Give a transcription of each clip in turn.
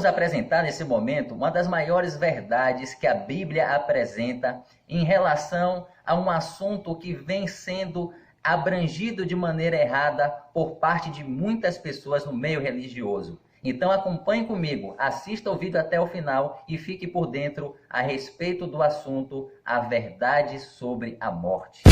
apresentar nesse momento uma das maiores verdades que a Bíblia apresenta em relação a um assunto que vem sendo abrangido de maneira errada por parte de muitas pessoas no meio religioso. Então acompanhe comigo, assista o vídeo até o final e fique por dentro a respeito do assunto, a verdade sobre a morte.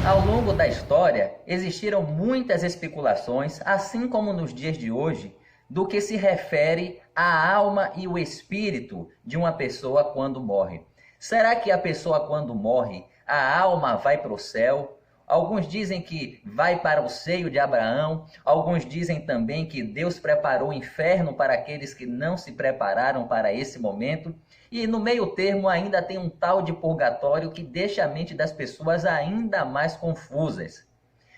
Ao longo da história, existiram muitas especulações, assim como nos dias de hoje, do que se refere à alma e o espírito de uma pessoa quando morre. Será que a pessoa quando morre, a alma vai para o céu? Alguns dizem que vai para o seio de Abraão, alguns dizem também que Deus preparou o inferno para aqueles que não se prepararam para esse momento. E no meio termo ainda tem um tal de purgatório que deixa a mente das pessoas ainda mais confusas.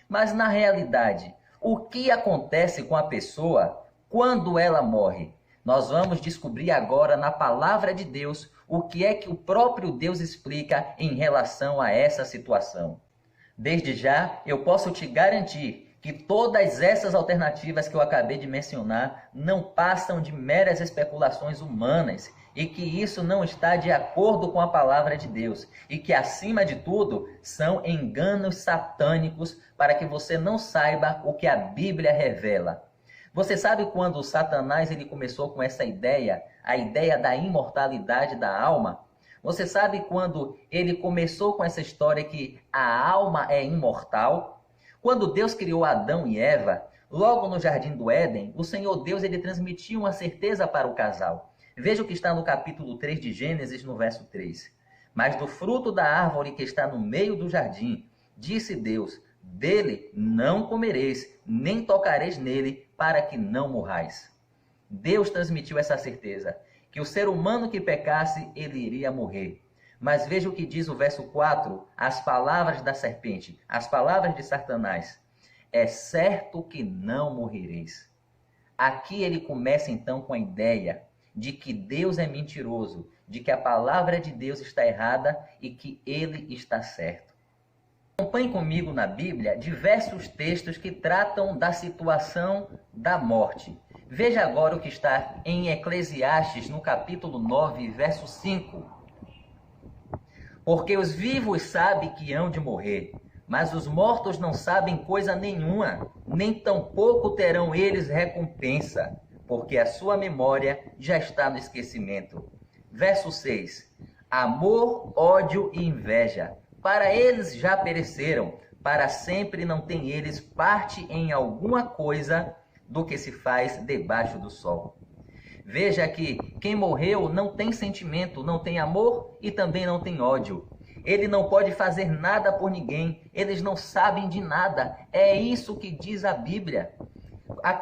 Mas na realidade, o que acontece com a pessoa quando ela morre? Nós vamos descobrir agora na palavra de Deus o que é que o próprio Deus explica em relação a essa situação. Desde já, eu posso te garantir que todas essas alternativas que eu acabei de mencionar não passam de meras especulações humanas e que isso não está de acordo com a palavra de Deus e que, acima de tudo, são enganos satânicos para que você não saiba o que a Bíblia revela. Você sabe quando Satanás ele começou com essa ideia, a ideia da imortalidade da alma? Você sabe quando ele começou com essa história que a alma é imortal? Quando Deus criou Adão e Eva, logo no Jardim do Éden, o Senhor Deus ele transmitiu uma certeza para o casal. Veja o que está no capítulo 3 de Gênesis, no verso 3. Mas do fruto da árvore que está no meio do jardim, disse Deus, dele não comereis, nem tocareis nele, para que não morrais. Deus transmitiu essa certeza, que o ser humano que pecasse, ele iria morrer. Mas veja o que diz o verso 4, as palavras da serpente, as palavras de Satanás. É certo que não morrereis. Aqui ele começa então com a ideia de que Deus é mentiroso, de que a palavra de Deus está errada e que ele está certo. Acompanhe comigo na Bíblia diversos textos que tratam da situação da morte. Veja agora o que está em Eclesiastes, no capítulo 9, verso 5. Porque os vivos sabem que hão de morrer, mas os mortos não sabem coisa nenhuma, nem tampouco terão eles recompensa, porque a sua memória já está no esquecimento. Verso 6. Amor, ódio e inveja, para eles já pereceram, para sempre não têm eles parte em alguma coisa do que se faz debaixo do sol. Veja que quem morreu não tem sentimento, não tem amor e também não tem ódio. Ele não pode fazer nada por ninguém, eles não sabem de nada. É isso que diz a Bíblia.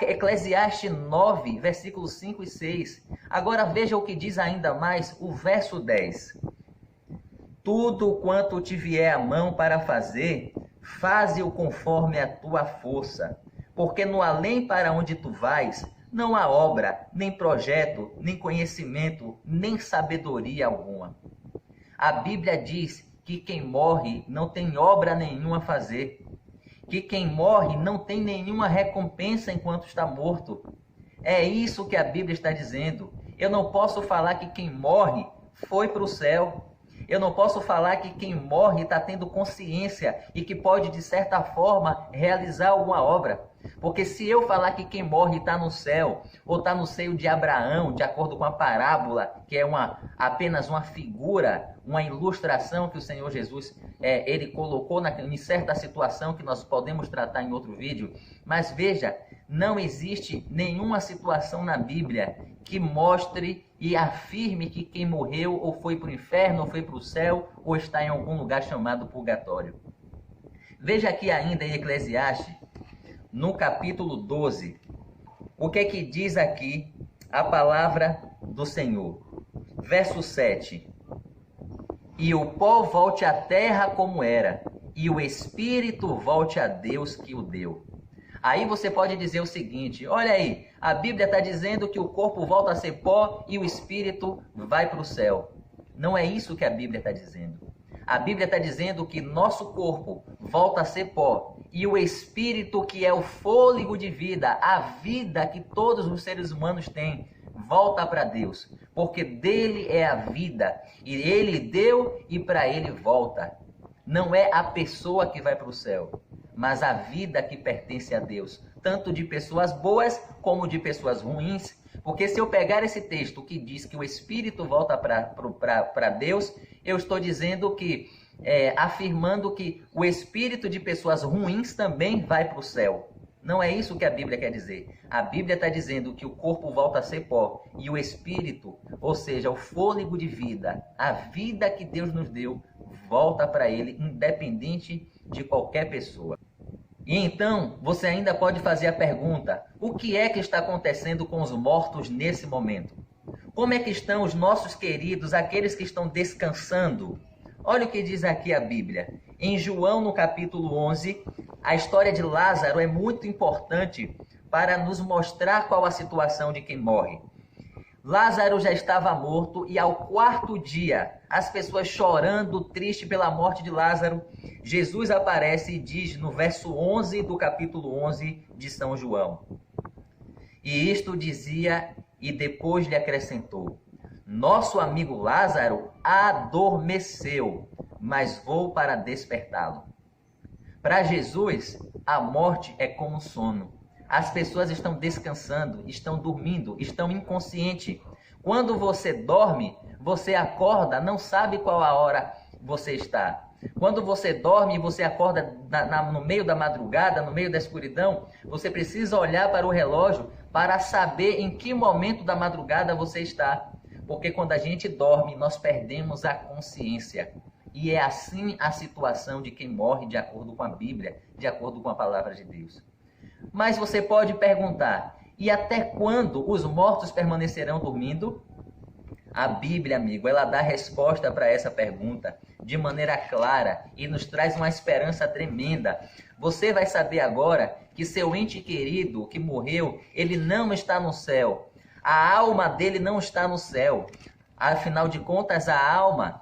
Eclesiastes 9, versículos 5 e 6. Agora veja o que diz ainda mais o verso 10. Tudo quanto te vier a mão para fazer, faze-o conforme a tua força. Porque no além para onde tu vais, não há obra, nem projeto, nem conhecimento, nem sabedoria alguma. A Bíblia diz que quem morre não tem obra nenhuma a fazer. Que quem morre não tem nenhuma recompensa enquanto está morto. É isso que a Bíblia está dizendo. Eu não posso falar que quem morre foi para o céu. Eu não posso falar que quem morre está tendo consciência e que pode, de certa forma, realizar alguma obra. Porque se eu falar que quem morre está no céu, ou está no seio de Abraão, de acordo com a parábola, que é apenas uma figura, uma ilustração que o Senhor Jesus ele colocou em certa situação que nós podemos tratar em outro vídeo. Mas veja, não existe nenhuma situação na Bíblia que mostre e afirme que quem morreu ou foi para o inferno, ou foi para o céu, ou está em algum lugar chamado purgatório. Veja aqui ainda em Eclesiastes, no capítulo 12, o que é que diz aqui a palavra do Senhor? Verso 7. E o pó volte à terra como era, e o espírito volte a Deus que o deu. Aí você pode dizer o seguinte, olha aí, a Bíblia está dizendo que o corpo volta a ser pó e o espírito vai para o céu. Não é isso que a Bíblia está dizendo. A Bíblia está dizendo que nosso corpo volta a ser pó e o espírito, que é o fôlego de vida, a vida que todos os seres humanos têm, volta para Deus, porque dele é a vida, e ele deu e para ele volta. Não é a pessoa que vai para o céu, mas a vida que pertence a Deus, tanto de pessoas boas como de pessoas ruins. Porque se eu pegar esse texto que diz que o Espírito volta para Deus, eu estou dizendo que, afirmando que o Espírito de pessoas ruins também vai para o céu. Não é isso que a Bíblia quer dizer. A Bíblia está dizendo que o corpo volta a ser pó e o Espírito, ou seja, o fôlego de vida, a vida que Deus nos deu, volta para ele, independente de qualquer pessoa. E então, você ainda pode fazer a pergunta: o que é que está acontecendo com os mortos nesse momento? Como é que estão os nossos queridos, aqueles que estão descansando? Olha o que diz aqui a Bíblia. Em João, no capítulo 11, a história de Lázaro é muito importante para nos mostrar qual a situação de quem morre. Lázaro já estava morto e ao 4º dia, as pessoas chorando, triste pela morte de Lázaro, Jesus aparece e diz no verso 11 do capítulo 11 de São João: e isto dizia e depois lhe acrescentou: nosso amigo Lázaro adormeceu, mas vou para despertá-lo. Para Jesus, a morte é como sono. As pessoas estão descansando, estão dormindo, estão inconscientes. Quando você dorme, você acorda, não sabe qual a hora você está. Quando você dorme e você acorda no meio da madrugada, no meio da escuridão, você precisa olhar para o relógio para saber em que momento da madrugada você está. Porque quando a gente dorme, nós perdemos a consciência. E é assim a situação de quem morre, de acordo com a Bíblia, de acordo com a palavra de Deus. Mas você pode perguntar: e até quando os mortos permanecerão dormindo? A Bíblia, amigo, ela dá resposta para essa pergunta de maneira clara e nos traz uma esperança tremenda. Você vai saber agora que seu ente querido que morreu, ele não está no céu. A alma dele não está no céu. Afinal de contas, a alma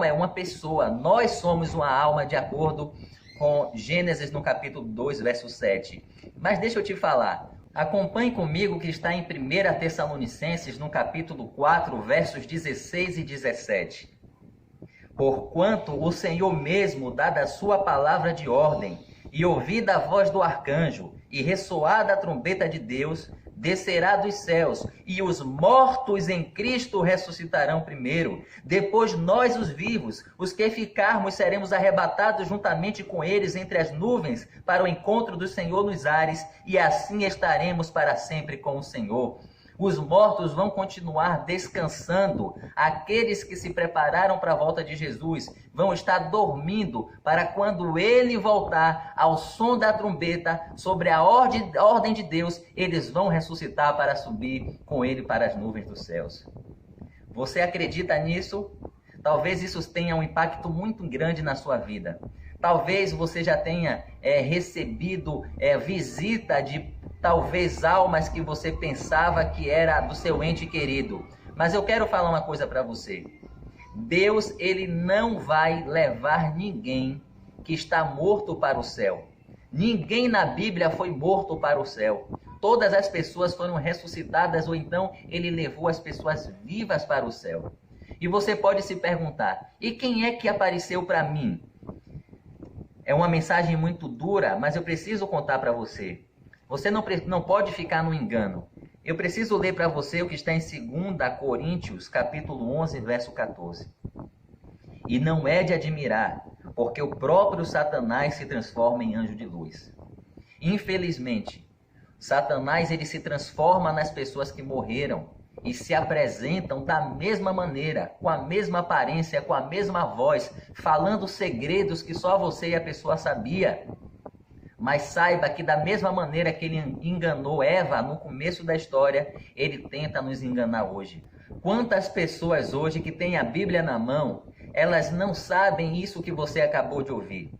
é uma pessoa. Nós somos uma alma, de acordo com Gênesis no capítulo 2, verso 7. Mas deixa eu te falar. Acompanhe comigo que está em 1 Tessalonicenses, no capítulo 4, versos 16 e 17. Porquanto o Senhor mesmo, dada a sua palavra de ordem, e ouvida a voz do arcanjo, e ressoada a trombeta de Deus, descerá dos céus, e os mortos em Cristo ressuscitarão primeiro. Depois nós, os vivos, os que ficarmos, seremos arrebatados juntamente com eles entre as nuvens, para o encontro do Senhor nos ares, e assim estaremos para sempre com o Senhor. Os mortos vão continuar descansando. Aqueles que se prepararam para a volta de Jesus vão estar dormindo para quando ele voltar ao som da trombeta, sobre a ordem de Deus, eles vão ressuscitar para subir com ele para as nuvens dos céus. Você acredita nisso? Talvez isso tenha um impacto muito grande na sua vida. Talvez você já tenha recebido visita de talvez almas que você pensava que era do seu ente querido. Mas eu quero falar uma coisa para você. Deus, ele não vai levar ninguém que está morto para o céu. Ninguém na Bíblia foi morto para o céu. Todas as pessoas foram ressuscitadas, ou então ele levou as pessoas vivas para o céu. E você pode se perguntar: e quem é que apareceu para mim? É uma mensagem muito dura, mas eu preciso contar para você. Você não pode ficar no engano. Eu preciso ler para você o que está em 2 Coríntios, capítulo 11, verso 14. E não é de admirar, porque o próprio Satanás se transforma em anjo de luz. Infelizmente, Satanás ele se transforma nas pessoas que morreram e se apresentam da mesma maneira, com a mesma aparência, com a mesma voz, falando segredos que só você e a pessoa sabia. Mas saiba que da mesma maneira que ele enganou Eva no começo da história, ele tenta nos enganar hoje. Quantas pessoas hoje que têm a Bíblia na mão, elas não sabem isso que você acabou de ouvir.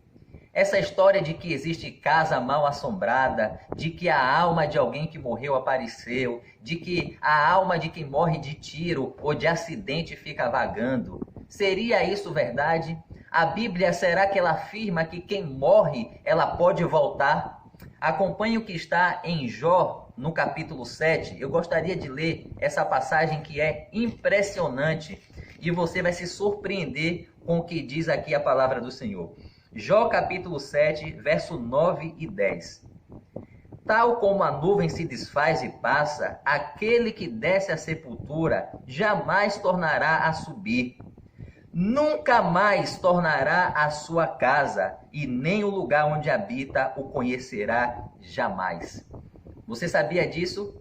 Essa história de que existe casa mal assombrada, de que a alma de alguém que morreu apareceu, de que a alma de quem morre de tiro ou de acidente fica vagando. Seria isso verdade? A Bíblia, será que ela afirma que quem morre, ela pode voltar? Acompanhe o que está em Jó, no capítulo 7, eu gostaria de ler essa passagem que é impressionante e você vai se surpreender com o que diz aqui a palavra do Senhor. Jó capítulo 7, verso 9 e 10. Tal como a nuvem se desfaz e passa, aquele que desce à sepultura jamais tornará a subir. Nunca mais tornará a sua casa, e nem o lugar onde habita o conhecerá jamais. Você sabia disso?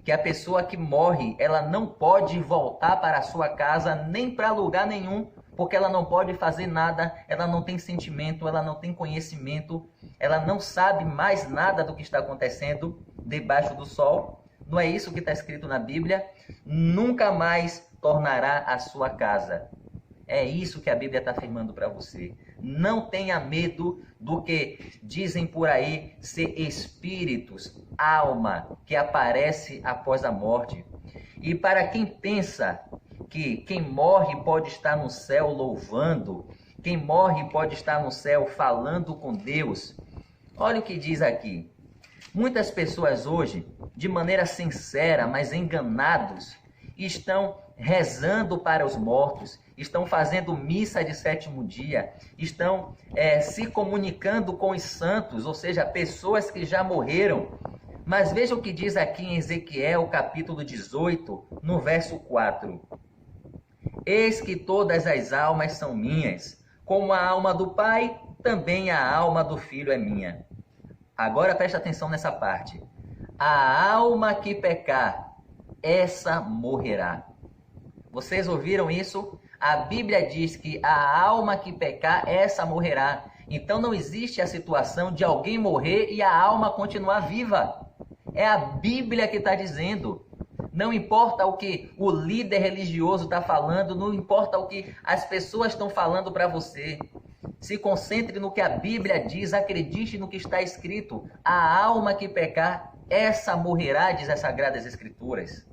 Que a pessoa que morre, ela não pode voltar para a sua casa, nem para lugar nenhum, porque ela não pode fazer nada, ela não tem sentimento, ela não tem conhecimento, ela não sabe mais nada do que está acontecendo debaixo do sol. Não é isso que está escrito na Bíblia? Nunca mais tornará a sua casa. É isso que a Bíblia está afirmando para você. Não tenha medo do que dizem por aí ser espíritos, alma que aparece após a morte. E para quem pensa que quem morre pode estar no céu louvando, quem morre pode estar no céu falando com Deus, olha o que diz aqui. Muitas pessoas hoje, de maneira sincera, mas enganados, estão rezando para os mortos, estão fazendo missa de sétimo dia, estão se comunicando com os santos, ou seja, pessoas que já morreram. Mas veja o que diz aqui em Ezequiel, capítulo 18, no verso 4. Eis que todas as almas são minhas, como a alma do Pai, também a alma do Filho é minha. Agora presta atenção nessa parte. A alma que pecar, essa morrerá. Vocês ouviram isso? A Bíblia diz que a alma que pecar, essa morrerá. Então não existe a situação de alguém morrer e a alma continuar viva. É a Bíblia que está dizendo. Não importa o que o líder religioso está falando, não importa o que as pessoas estão falando para você. Se concentre no que a Bíblia diz, acredite no que está escrito. A alma que pecar, essa morrerá, diz as Sagradas Escrituras.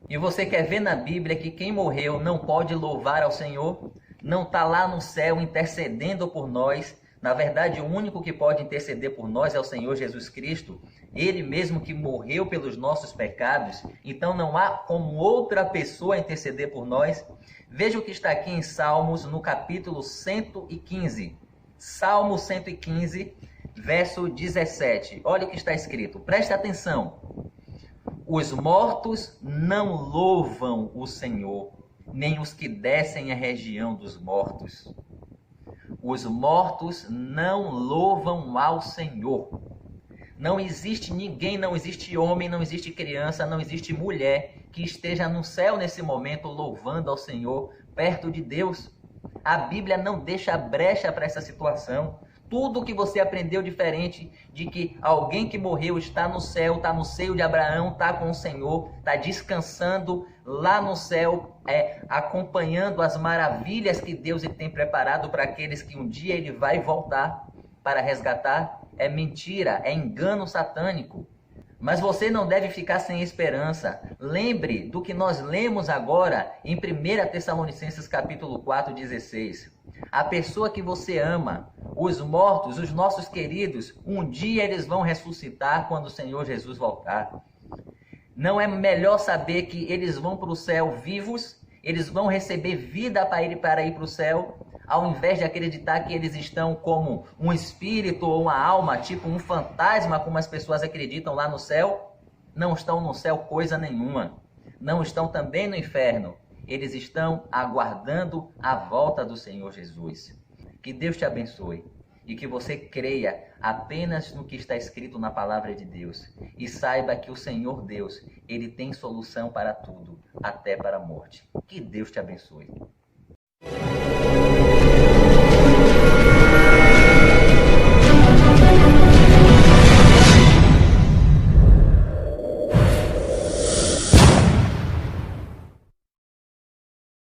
E você quer ver na Bíblia que quem morreu não pode louvar ao Senhor? Não está lá no céu intercedendo por nós? Na verdade, o único que pode interceder por nós é o Senhor Jesus Cristo. Ele mesmo que morreu pelos nossos pecados. Então não há como outra pessoa interceder por nós. Veja o que está aqui em Salmos, no capítulo 115. Salmo 115, verso 17. Olha o que está escrito. Preste atenção. Os mortos não louvam o Senhor, nem os que descem à região dos mortos. Os mortos não louvam ao Senhor. Não existe ninguém, não existe homem, não existe criança, não existe mulher que esteja no céu nesse momento louvando ao Senhor perto de Deus. A Bíblia não deixa brecha para essa situação. Tudo que você aprendeu diferente de que alguém que morreu está no céu, está no seio de Abraão, está com o Senhor, está descansando lá no céu, acompanhando as maravilhas que Deus tem preparado para aqueles que um dia ele vai voltar para resgatar. É mentira, é engano satânico. Mas você não deve ficar sem esperança. Lembre do que nós lemos agora em 1 Tessalonicenses capítulo 4, 16. A pessoa que você ama, os mortos, os nossos queridos, um dia eles vão ressuscitar quando o Senhor Jesus voltar. Não é melhor saber que eles vão para o céu vivos, eles vão receber vida para ir para o céu, ao invés de acreditar que eles estão como um espírito ou uma alma, tipo um fantasma, como as pessoas acreditam lá no céu? Não estão no céu coisa nenhuma. Não estão também no inferno. Eles estão aguardando a volta do Senhor Jesus. Que Deus te abençoe e que você creia apenas no que está escrito na palavra de Deus e saiba que o Senhor Deus, ele tem solução para tudo, até para a morte. Que Deus te abençoe.